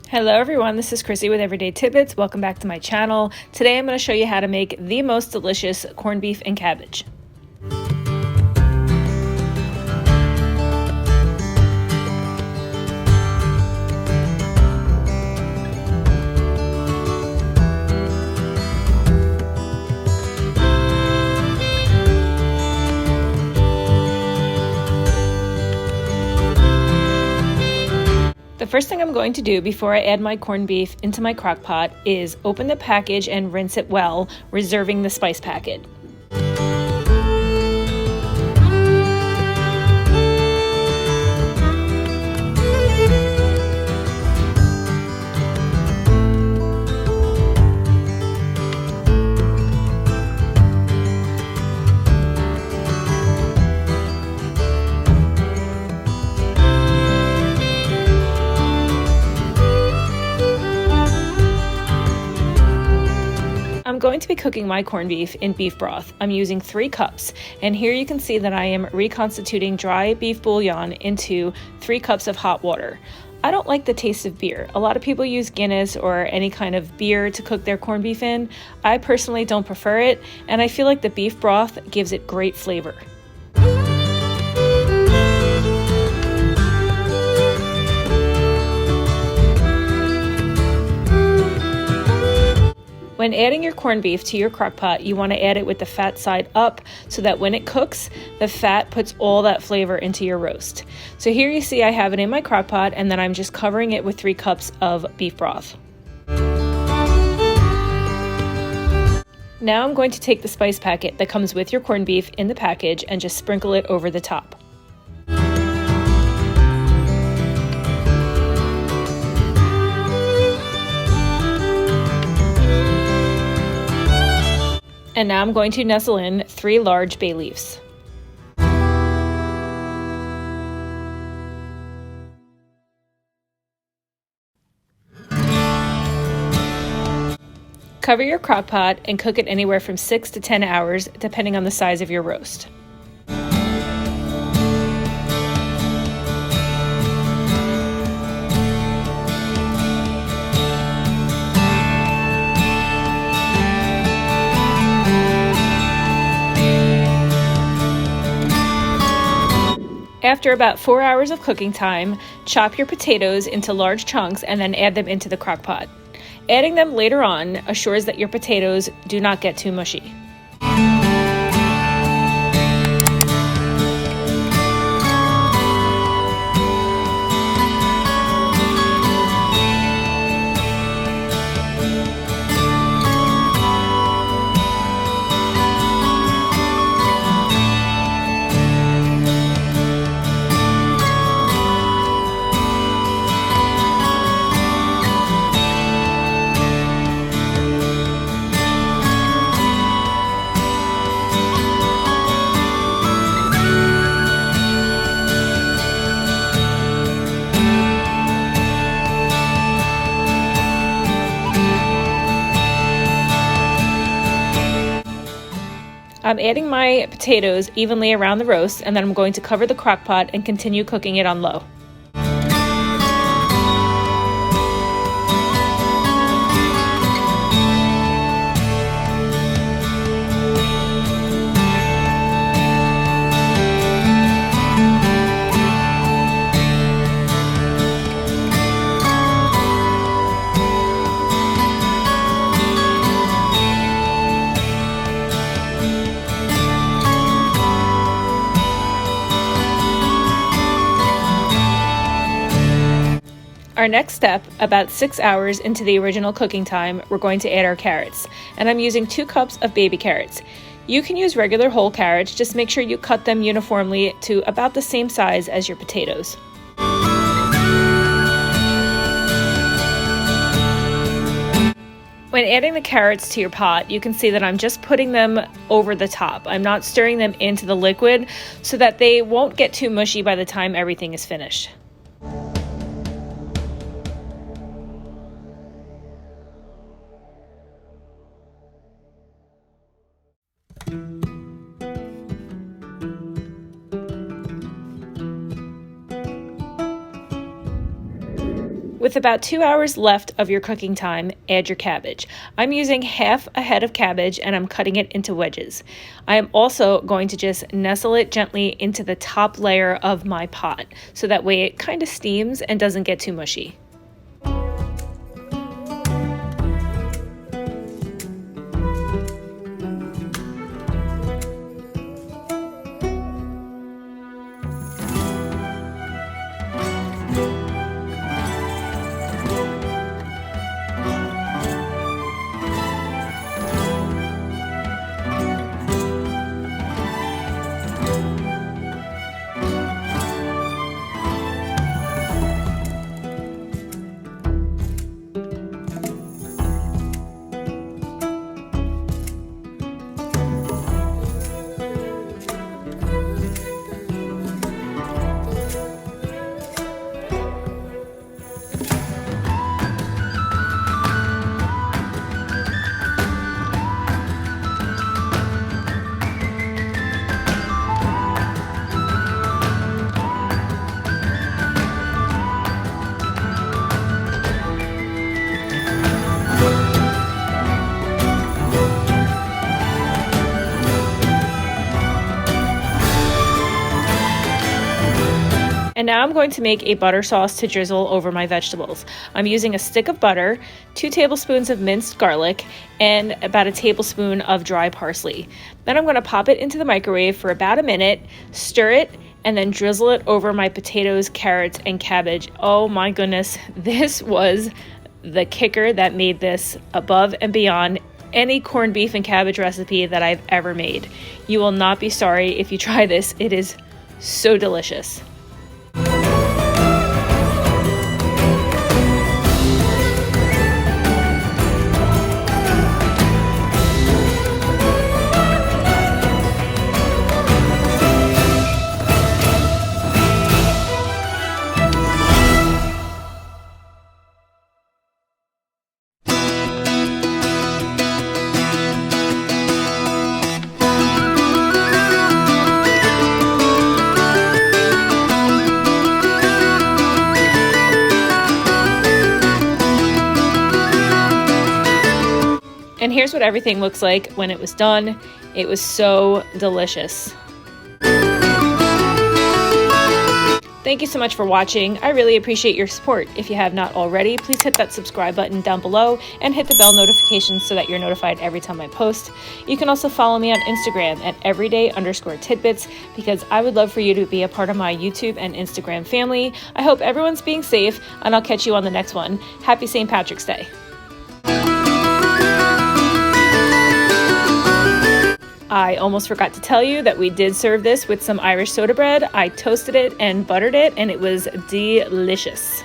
Hello everyone, this is Chrissy with Everyday Tidbits. Welcome back to my channel. Today I'm going to show you how to make the most delicious corned beef and cabbage. The first thing I'm going to do before I add my corned beef into my crock pot is open the package and rinse it well, reserving the spice packet. I'm going to be cooking my corned beef in beef broth. I'm using 3 cups, and here you can see that I am reconstituting dry beef bouillon into 3 cups of hot water. I don't like the taste of beer. A lot of people use Guinness or any kind of beer to cook their corned beef in. I personally don't prefer it, and I feel like the beef broth gives it great flavor. When adding your corned beef to your crock pot, you want to add it with the fat side up so that when it cooks, the fat puts all that flavor into your roast. So here you see I have it in my crock pot, and then I'm just covering it with 3 cups of beef broth. Now I'm going to take the spice packet that comes with your corned beef in the package and just sprinkle it over the top. And now I'm going to nestle in 3 large bay leaves. Cover your crock pot and cook it anywhere from 6 to 10 hours, depending on the size of your roast. After about 4 hours of cooking time, chop your potatoes into large chunks and then add them into the crock pot. Adding them later on assures that your potatoes do not get too mushy. I'm adding my potatoes evenly around the roast, and then I'm going to cover the crock pot and continue cooking it on low. Our next step, about 6 hours into the original cooking time, we're going to add our carrots. And I'm using 2 cups of baby carrots. You can use regular whole carrots, just make sure you cut them uniformly to about the same size as your potatoes. When adding the carrots to your pot, you can see that I'm just putting them over the top. I'm not stirring them into the liquid so that they won't get too mushy by the time everything is finished. With about 2 hours left of your cooking time, add your cabbage. I'm using half a head of cabbage and I'm cutting it into wedges. I am also going to just nestle it gently into the top layer of my pot, so that way it kind of steams and doesn't get too mushy. And now I'm going to make a butter sauce to drizzle over my vegetables. I'm using a stick of butter, 2 tablespoons of minced garlic, and about a tablespoon of dry parsley. Then I'm going to pop it into the microwave for about a minute, stir it, and then drizzle it over my potatoes, carrots, and cabbage. Oh my goodness, this was the kicker that made this above and beyond any corned beef and cabbage recipe that I've ever made. You will not be sorry if you try this. It is so delicious. And here's what everything looks like when it was done. It was so delicious. Thank you so much for watching. I really appreciate your support. If you have not already, please hit that subscribe button down below and hit the bell notification so that you're notified every time I post. You can also follow me on Instagram at everyday_tidbits, because I would love for you to be a part of my YouTube and Instagram family. I hope everyone's being safe, and I'll catch you on the next one. Happy St. Patrick's Day. I almost forgot to tell you that we did serve this with some Irish soda bread. I toasted it and buttered it, and it was delicious.